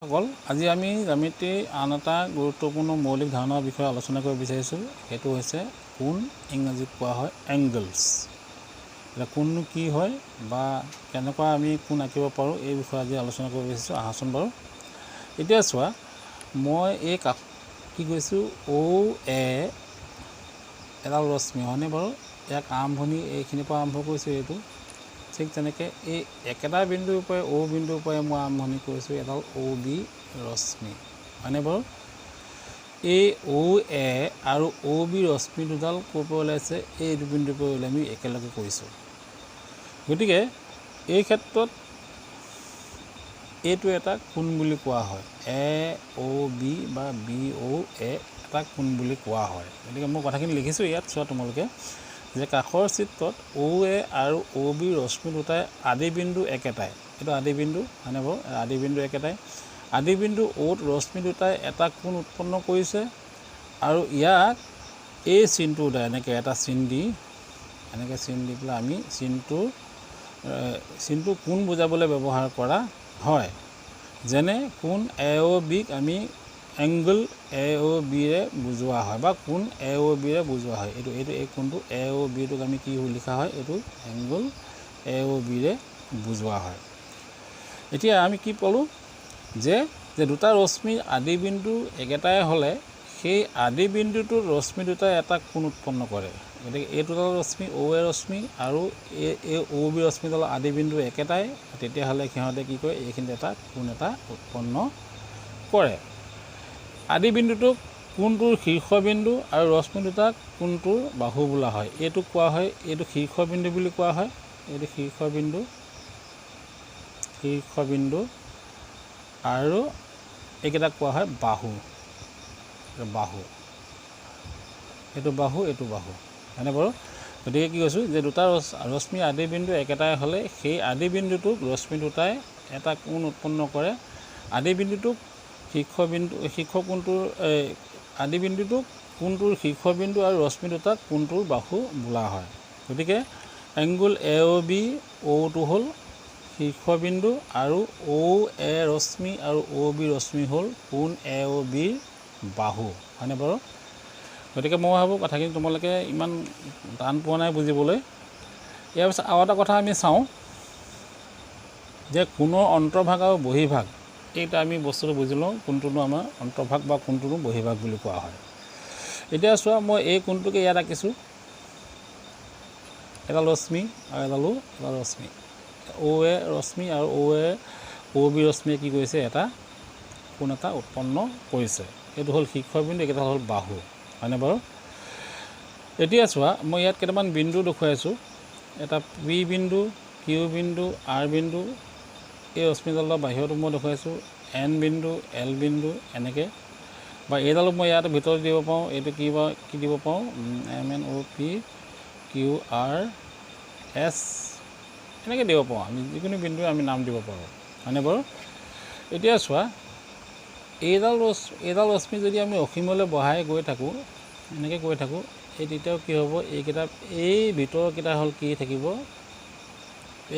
সকল আজি আমি জ্যামিতিৰ আন এটা গুৰুত্বপূৰ্ণ মৌলিক ধাৰণাৰ বিষয়ে আলোচনা কৰিব বিচাৰিছোঁ। সেইটো হৈছে কোণ, ইংৰাজীত কোৱা হয় এংগলছ। এটা কোণনো কি হয় বা কেনেকুৱা আমি কোণ আঁকিব পাৰোঁ এই বিষয়ে আজি আলোচনা কৰিব বিচাৰিছোঁ। আহাচোন বাৰু। এতিয়া চোৱা, মই এই কি কৈছোঁ এ এডাল ৰশ্মি হয়নে বাৰু। ইয়াক আৰম্ভণি এইখিনিৰ পৰা আৰম্ভ কৰিছোঁ। এইটো ঠিক তেনেকৈ এই একেটা বিন্দুৰ পৰাই বিন্দুৰ পৰাই মই আৰম্ভণি কৰিছোঁ এডাল বি ৰশ্মি হয়নে বাৰু। এই এ আৰু বি ৰশ্মি দুডাল ক'ৰ পৰা ওলাইছে, এই বিন্দুৰ পৰা ওলাই আমি একেলগে কৰিছোঁ। গতিকে এই ক্ষেত্ৰত এইটো এটা কোণ বুলি কোৱা হয়। বি বা এ এটা কোণ বুলি কোৱা হয়। গতিকে মই কথাখিনি লিখিছোঁ ইয়াত চোৱা তোমালোকে, যে কাষৰ চিত্ৰত এ আৰু বি ৰশ্মি দুটাই আদি বিন্দু একেটাই, এইটো আদি বিন্দু হয়নে বাৰু। আদি বিন্দু একেটাই, আদি বিন্দু ৰশ্মি দুটাই এটা কোণ উৎপন্ন কৰিছে আৰু ইয়াক এই চিনটোৰ দ্বাৰা এনেকৈ এটা চিন দি পেলাই আমি চিনটো কোণ বুজাবলৈ ব্যৱহাৰ কৰা হয়। যেনে কোণ বিক আমি এংগল বিৰে বুজোৱা হয় বা কোণ বিৰে বুজোৱা হয়। এই কোণটো বিটোক আমি কি লিখা হয়, এইটো এংগল বিৰে বুজোৱা হয়। এতিয়া আমি কি পালোঁ, যে দুটা ৰশ্মিৰ আদি বিন্দু একেটাই হ'লে সেই আদি বিন্দুটোৰ ৰশ্মি দুটাই এটা কোণ উৎপন্ন কৰে। গতিকে এই দুটা ৰশ্মি এ ৰশ্মি আৰু এই বি ৰশ্মিডালৰ আদি বিন্দু একেটাই, তেতিয়াহ'লে সিহঁতে কি কৰে, এইখিনিত এটা কোণ এটা উৎপন্ন কৰে। আদি বিন্দুটোক কোণটোৰ শীৰ্ষবিন্দু আৰু ৰশ্মি দুটাক কোণটোৰ বাহু বোলা হয়। এইটোক কোৱা হয়, এইটো শীৰ্ষবিন্দু বুলি কোৱা হয়। এইটো শীৰ্ষবিন্দু আৰু এইকেইটাক কোৱা হয় বাহু। এইটো বাহু হয়নে বাৰু। গতিকে কি কৈছোঁ, যে দুটা ৰশ্মি আদি বিন্দু একেটাই হ'লে সেই আদি বিন্দুটোক ৰশ্মি দুটাই এটা কোণ উৎপন্ন কৰে। আদি বিন্দুটোক আদি বিন্দুটোক কোণটোৰ শীৰ্ষবিন্দু আৰু ৰশ্মি দুটাক কোণটোৰ বাহু বোলা হয়। গতিকে এংগুল বি টো হ'ল শীৰ্ষবিন্দু আৰু এ ৰশ্মি আৰু বি ৰশ্মি হ'ল কোণ বিৰ বাহু হয়নে বাৰু। গতিকে মই ভাবোঁ কথাখিনি তোমালোকে ইমান টান পোৱা নাই বুজিবলৈ। ইয়াৰ পিছত আৰু এটা কথা আমি চাওঁ, যে কোণৰ অন্তৰ্ভাগ আৰু বহিৰ্ভাগ, এইটা আমি বস্তুটো বুজি লওঁ, কোনটোনো আমাৰ অন্তৰ্ভাগ বা কোনটোনো বহিৰ্ভাগ বুলি কোৱা হয়। এতিয়া চোৱা, মই এই কোণটোকে ইয়াত আঁকিছোঁ, এডাল ৰশ্মি আৰু এডাল ৰশ্মি, এ ৰশ্মি আৰু বি ৰশ্মিয়ে কি কৰিছে, এটা কোণ এটা উৎপন্ন কৰিছে। এইটো হ'ল শীৰ্ষবিন্দু, এইকেইটা হ'ল বাহু হয়নে বাৰু। এতিয়া চোৱা, মই ইয়াত কেইটামান বিন্দু দেখুৱাইছোঁ। এটা পি বিন্দু, কিউ বিন্দু, আৰ বিন্দু, এই ৰশ্মিডালৰ বাহিৰতো মই দেখুৱাইছোঁ এন বিন্দু, এল বিন্দু এনেকৈ, বা এইডালো মই ইয়াত ভিতৰত দিব পাৰোঁ। এইটো কি দিব পাৰোঁ, MNOP QRS এনেকৈ দিব পাৰোঁ। আমি যিকোনো বিন্দু আমি নাম দিব পাৰোঁ হয়নে বাৰু। এতিয়া চোৱা, এইডাল ৰশ্মি যদি আমি অসীমলৈ বঢ়াই গৈ থাকোঁ, এনেকৈ গৈ থাকোঁ, এই তেতিয়াও কি হ'ব, এই ভিতৰকেইটা হ'ল কি থাকিব,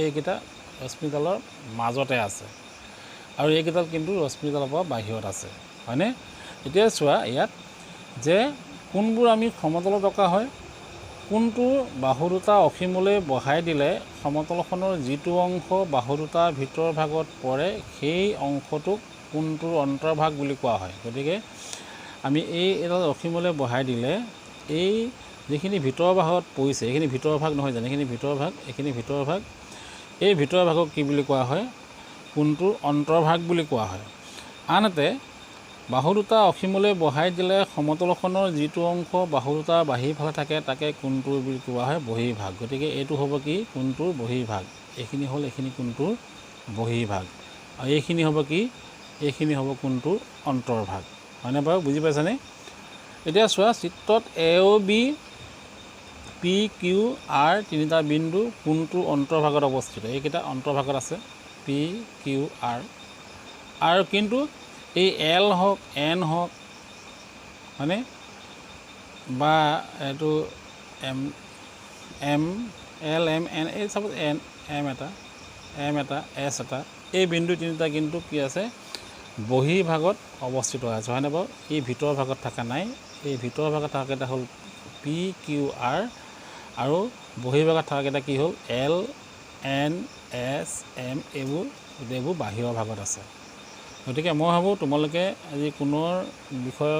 এইকেইটা ৰশ্মিডালৰ মাজতে আছে আৰু এইকেইডাল কিন্তু ৰশ্মিডালৰ পৰা বাহিৰত আছে হয়নে। এতিয়া চোৱা ইয়াত, যে কোণবোৰ আমি সমতলত অঁকা হয়। কোণটোৰ বাহু দুটা অসীমলৈ বঢ়াই দিলে সমতলখনৰ যিটো অংশ বাহু দুটাৰ ভিতৰ ভাগত পৰে, সেই অংশটোক কোণটোৰ অন্তৰ্ভাগ বুলি কোৱা হয়। গতিকে আমি এইডাল অসীমলৈ বঢ়াই দিলে এই যিখিনি ভিতৰ ভাগত পৰিছে, এইখিনি ভিতৰ ভাগ নহয় জানো, এইখিনি ভিতৰ ভাগ, এইখিনি ভিতৰ ভাগ, এই ভিতৰ ভাগক কি বুলি কোৱা হয়, কোণটোৰ অন্তৰ্ভাগ বুলি কোৱা হয়। আনহাতে বাহু দুটা অসীমলৈ বঢ়াই দিলে সমতলখনৰ যিটো অংশ বাহু দুটাৰ বাহিৰফালে থাকে, তাকে কোণটোৰ বুলি কোৱা হয় বহিৰ্ভাগ। গতিকে এইটো হ'ব কি, কোণটোৰ বহিৰ্ভাগ। এইখিনি হ'ল কোণটোৰ বহিৰ্ভাগ আৰু এইখিনি হ'ব কি, এইখিনি হ'ব কোণটোৰ অন্তৰ্ভাগ হয়নে বাৰু, বুজি পাইছানে। এতিয়া চোৱা, চিত্ৰত বি পি কিউ আৰ তিনিটা বিন্দু কোণটোৰ অন্তৰ্ভাগত অৱস্থিত। এইকেইটা অন্তৰ্ভাগত আছে, পি কিউ আৰ। আৰু কিন্তু এই এল হওক, এন হওক হয়নে, বা এইটো এম এল এম এন, এই চাপ'জ এম এটা এছ এটা, এই বিন্দু তিনিটা কিন্তু কি আছে, বহী ভাগত অৱস্থিত আছে হয়নে বাৰু এই ভিতৰৰ ভাগত থকা নাই এই ভিতৰৰ ভাগত থকাকেইটা হ'ল পি কিউ আৰ আৰু বহী ভাগত থকাকেইটা কি হ'ল এল এন এছ এম এইবোৰ গোটেইবোৰ বাহিৰৰ ভাগত আছে গতিকে মই ভাবোঁ তোমালোকে আজি কোণৰ বিষয়ে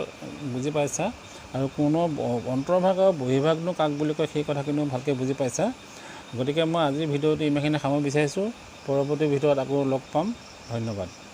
বুজি পাইছা আৰু কোণৰ অন্তৰ্ভাগ আৰু বহিৰ্ভাগনো কাক বুলি কয় সেই কথাখিনিও ভালকৈ বুজি পাইছা গতিকে মই আজিৰ ভিডিঅ'টো ইমানখিনি সামৰিব বিচাৰিছোঁ পৰৱৰ্তী ভিডিঅ'ত আকৌ লগ পাম ধন্যবাদ